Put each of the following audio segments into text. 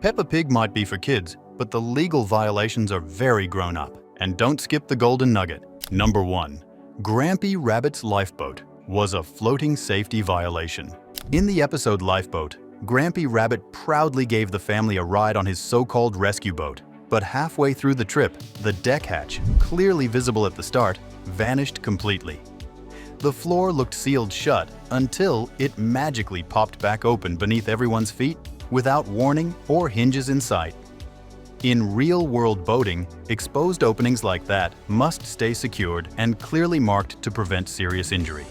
Peppa Pig might be for kids, but the legal violations are very grown up. And don't skip the golden nugget. Number 1. Grampy Rabbit's lifeboat was a floating safety violation. In the episode Lifeboat, Grampy Rabbit proudly gave the family a ride on his so-called rescue boat. But halfway through the trip, the deck hatch, clearly visible at the start, vanished completely. The floor looked sealed shut until it magically popped back open beneath everyone's feet without warning or hinges in sight. In real-world boating, exposed openings like that must stay secured and clearly marked to prevent serious injury.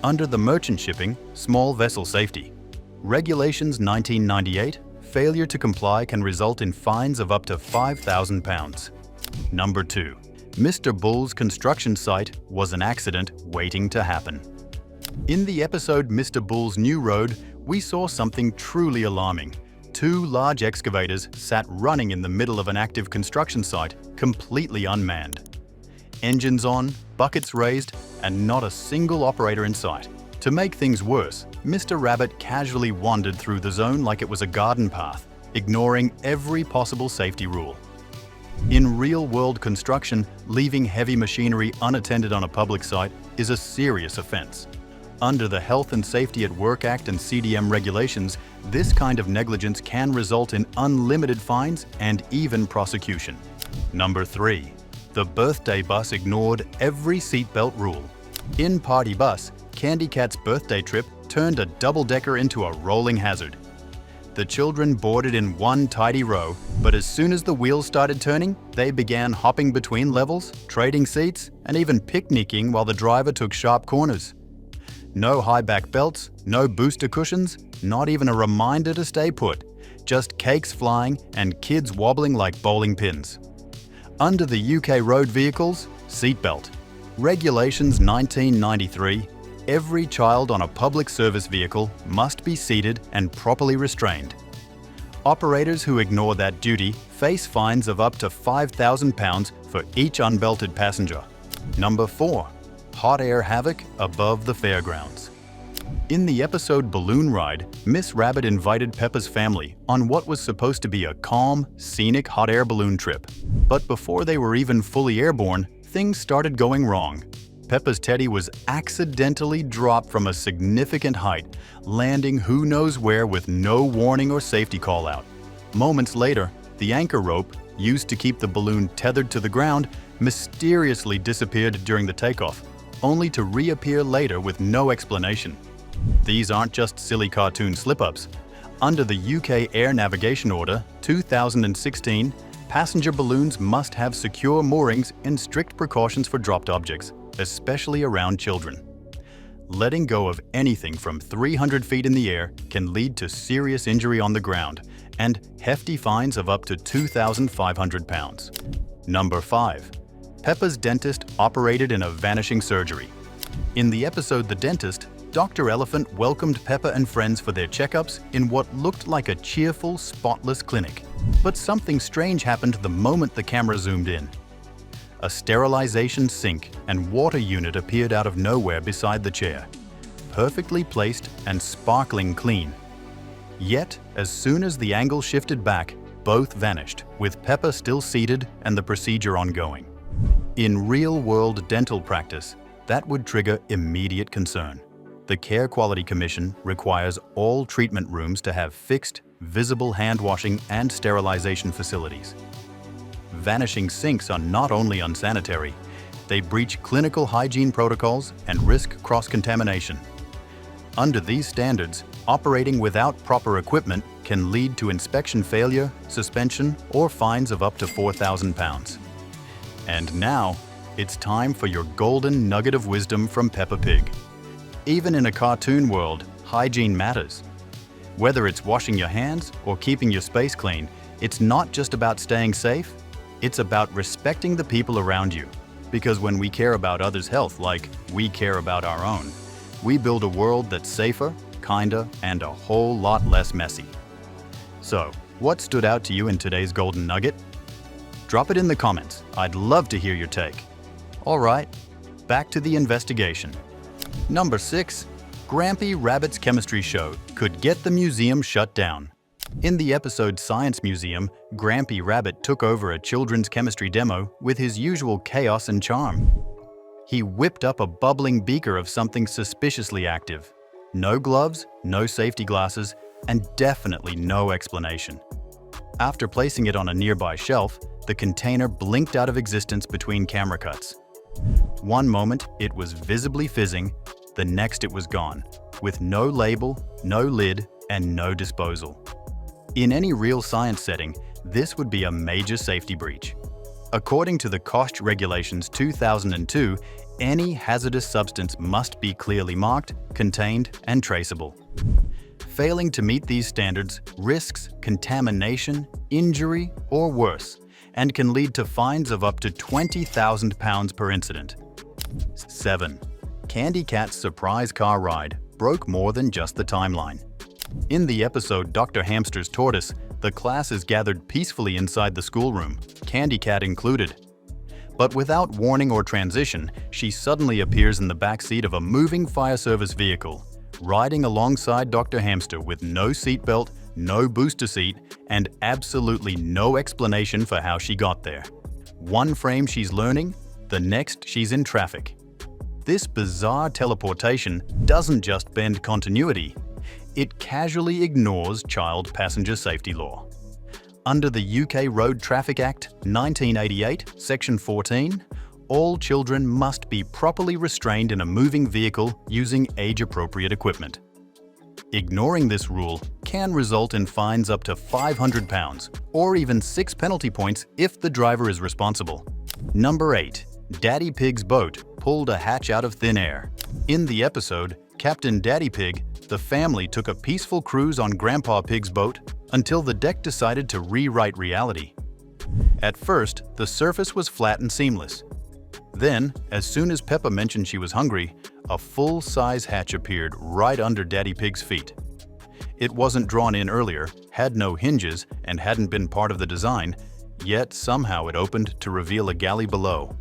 Under the Merchant Shipping Small Vessel Safety Regulations 1998, failure to comply can result in fines of up to £5,000. Number 2. Mr. Bull's construction site was an accident waiting to happen. In the episode Mr. Bull's New Road, we saw something truly alarming. 2 large excavators sat running in the middle of an active construction site, completely unmanned. Engines on, buckets raised, and not a single operator in sight. To make things worse, Mr. Rabbit casually wandered through the zone like it was a garden path, ignoring every possible safety rule. In real-world construction, leaving heavy machinery unattended on a public site is a serious offense. Under the Health and Safety at Work Act and CDM regulations, this kind of negligence can result in unlimited fines and even prosecution. Number 3. The birthday bus ignored every seatbelt rule. In Party Bus, Candy Cat's birthday trip turned a double-decker into a rolling hazard. The children boarded in one tidy row, but as soon as the wheels started turning, they began hopping between levels, trading seats, and even picnicking while the driver took sharp corners. No high-back belts, no booster cushions, not even a reminder to stay put. Just cakes flying and kids wobbling like bowling pins. Under the UK road vehicles, seatbelt. Regulations 1993, every child on a public service vehicle must be seated and properly restrained. Operators who ignore that duty face fines of up to £5,000 for each unbelted passenger. Number 4. Hot air havoc above the fairgrounds. In the episode Balloon Ride, Miss Rabbit invited Peppa's family on what was supposed to be a calm, scenic hot air balloon trip. But before they were even fully airborne, things started going wrong. Peppa's teddy was accidentally dropped from a significant height, landing who knows where with no warning or safety call-out. Moments later, the anchor rope, used to keep the balloon tethered to the ground, mysteriously disappeared during the takeoff, only to reappear later with no explanation. These aren't just silly cartoon slip-ups. Under the UK Air Navigation Order 2016, passenger balloons must have secure moorings and strict precautions for dropped objects, especially around children. Letting go of anything from 300 feet in the air can lead to serious injury on the ground and hefty fines of up to £2,500. Number 5. Peppa's dentist operated in a vanishing surgery. In the episode The Dentist, Dr. Elephant welcomed Peppa and friends for their checkups in what looked like a cheerful, spotless clinic. But something strange happened the moment the camera zoomed in. A sterilization sink and water unit appeared out of nowhere beside the chair, perfectly placed and sparkling clean. Yet, as soon as the angle shifted back, both vanished, with Peppa still seated and the procedure ongoing. In real-world dental practice, that would trigger immediate concern. The Care Quality Commission requires all treatment rooms to have fixed, visible hand washing and sterilization facilities. Vanishing sinks are not only unsanitary, they breach clinical hygiene protocols and risk cross-contamination. Under these standards, operating without proper equipment can lead to inspection failure, suspension, or fines of up to £4,000. And now, it's time for your golden nugget of wisdom from Peppa Pig. Even in a cartoon world, hygiene matters. Whether it's washing your hands or keeping your space clean, it's not just about staying safe, it's about respecting the people around you. Because when we care about others' health like we care about our own, we build a world that's safer, kinder, and a whole lot less messy. So, what stood out to you in today's golden nugget? Drop it in the comments. I'd love to hear your take. All right, back to the investigation. Number 6. Grampy Rabbit's chemistry show could get the museum shut down. In the episode Science Museum, Grampy Rabbit took over a children's chemistry demo with his usual chaos and charm. He whipped up a bubbling beaker of something suspiciously active. No gloves, no safety glasses, and definitely no explanation. After placing it on a nearby shelf, the container blinked out of existence between camera cuts. One moment, it was visibly fizzing, the next it was gone, with no label, no lid, and no disposal. In any real science setting, this would be a major safety breach. According to the KOSH Regulations 2002, any hazardous substance must be clearly marked, contained, and traceable. Failing to meet these standards risks contamination, injury, or worse, and can lead to fines of up to £20,000 per incident. 7. Candy Cat's surprise car ride broke more than just the timeline. In the episode Dr. Hamster's Tortoise, the class is gathered peacefully inside the schoolroom, Candy Cat included. But without warning or transition, she suddenly appears in the back seat of a moving fire service vehicle, riding alongside Dr. Hamster with no seatbelt, no booster seat, and absolutely no explanation for how she got there. One frame she's learning, the next she's in traffic. This bizarre teleportation doesn't just bend continuity, it casually ignores child passenger safety law. Under the UK Road Traffic Act 1988, Section 14, all children must be properly restrained in a moving vehicle using age-appropriate equipment. Ignoring this rule can result in fines up to £500 or even 6 penalty points if the driver is responsible. Number 8. Daddy Pig's boat pulled a hatch out of thin air. In the episode, Captain Daddy Pig, the family took a peaceful cruise on Grandpa Pig's boat until the deck decided to rewrite reality. At first, the surface was flat and seamless. Then, as soon as Peppa mentioned she was hungry, a full-size hatch appeared right under Daddy Pig's feet. It wasn't drawn in earlier, had no hinges, and hadn't been part of the design, yet somehow it opened to reveal a galley below.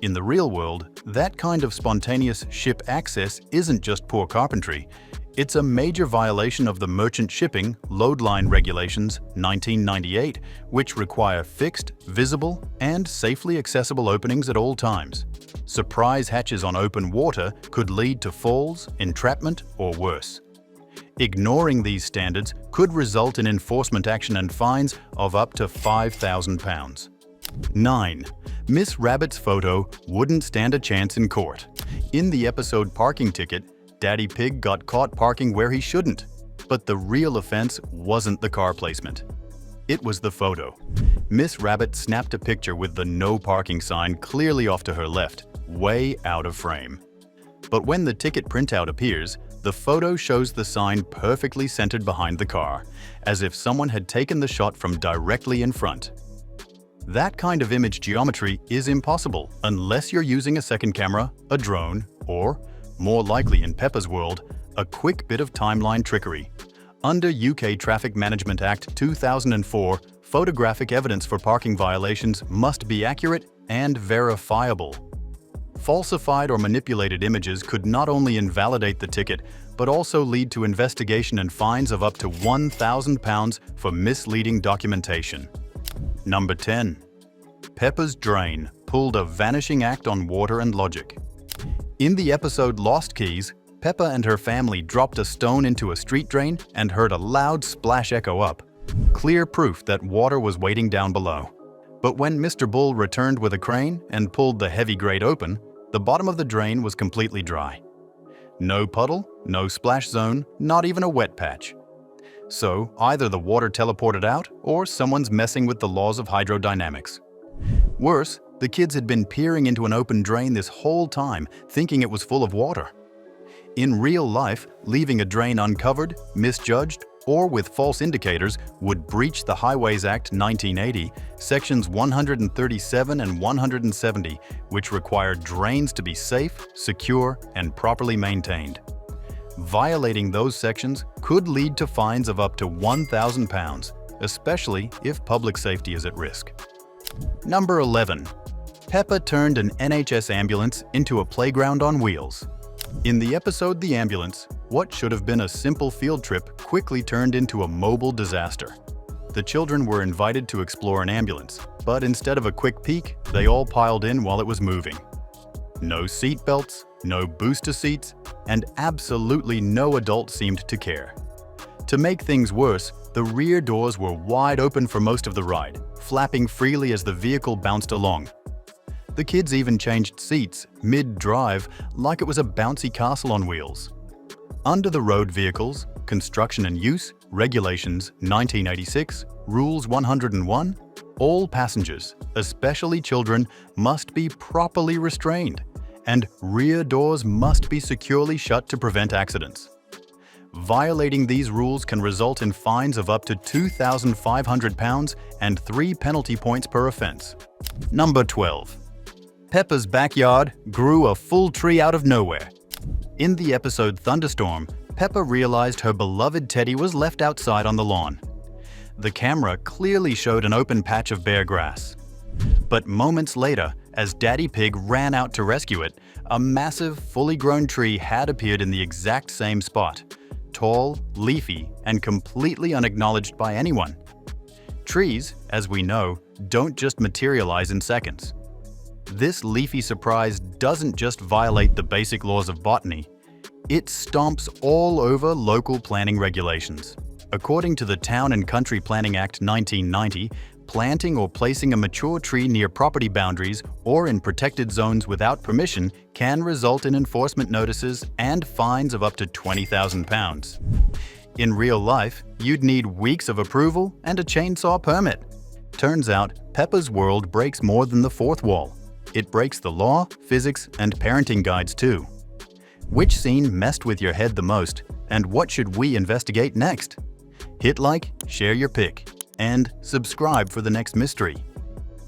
In the real world, that kind of spontaneous ship access isn't just poor carpentry. It's a major violation of the Merchant Shipping Load Line Regulations 1998, which require fixed, visible, and safely accessible openings at all times. Surprise hatches on open water could lead to falls, entrapment, or worse. Ignoring these standards could result in enforcement action and fines of up to £5,000. 9. Miss Rabbit's photo wouldn't stand a chance in court. In the episode Parking Ticket, Daddy Pig got caught parking where he shouldn't. But the real offense wasn't the car placement. It was the photo. Miss Rabbit snapped a picture with the no parking sign clearly off to her left, way out of frame. But when the ticket printout appears, the photo shows the sign perfectly centered behind the car, as if someone had taken the shot from directly in front. That kind of image geometry is impossible unless you're using a second camera, a drone, or, more likely in Peppa's world, a quick bit of timeline trickery. Under UK Traffic Management Act 2004, photographic evidence for parking violations must be accurate and verifiable. Falsified or manipulated images could not only invalidate the ticket, but also lead to investigation and fines of up to £1,000 for misleading documentation. Number 10. Peppa's drain pulled a vanishing act on water and logic. In the episode Lost Keys, Peppa and her family dropped a stone into a street drain and heard a loud splash echo up. Clear proof that water was waiting down below. But when Mr. Bull returned with a crane and pulled the heavy grate open, the bottom of the drain was completely dry. No puddle, no splash zone, not even a wet patch. So either the water teleported out or someone's messing with the laws of hydrodynamics. Worse, the kids had been peering into an open drain this whole time, thinking it was full of water. In real life, leaving a drain uncovered, misjudged, or with false indicators would breach the Highways Act 1980, Sections 137 and 170, which require drains to be safe, secure, and properly maintained. Violating those sections could lead to fines of up to £1,000, especially if public safety is at risk. Number 11. Peppa turned an NHS ambulance into a playground on wheels. In the episode The Ambulance, What should have been a simple field trip quickly turned into a mobile disaster. The children were invited to explore an ambulance, but instead of a quick peek, they all piled in while it was moving. No seat belts, no booster seats, and absolutely no adult seemed to care. To make things worse, the rear doors were wide open for most of the ride, flapping freely as the vehicle bounced along. The kids even changed seats mid-drive like it was a bouncy castle on wheels. Under the Road Vehicles, Construction and Use, Regulations 1986, Rules 101, all passengers, especially children, must be properly restrained, and rear doors must be securely shut to prevent accidents. Violating these rules can result in fines of up to £2,500 and 3 penalty points per offense. Number 12. Peppa's backyard grew a full tree out of nowhere. In the episode Thunderstorm, Peppa realized her beloved teddy was left outside on the lawn. The camera clearly showed an open patch of bare grass. But moments later, as Daddy Pig ran out to rescue it, a massive, fully grown tree had appeared in the exact same spot. Tall, leafy, and completely unacknowledged by anyone. Trees, as we know, don't just materialize in seconds. This leafy surprise doesn't just violate the basic laws of botany, it stomps all over local planning regulations. According to the Town and Country Planning Act 1990, planting or placing a mature tree near property boundaries or in protected zones without permission can result in enforcement notices and fines of up to £20,000. In real life, you'd need weeks of approval and a chainsaw permit. Turns out, Peppa's world breaks more than the fourth wall. It breaks the law, physics, and parenting guides too. Which scene messed with your head the most, and what should we investigate next? Hit like, share your pick, and subscribe for the next mystery.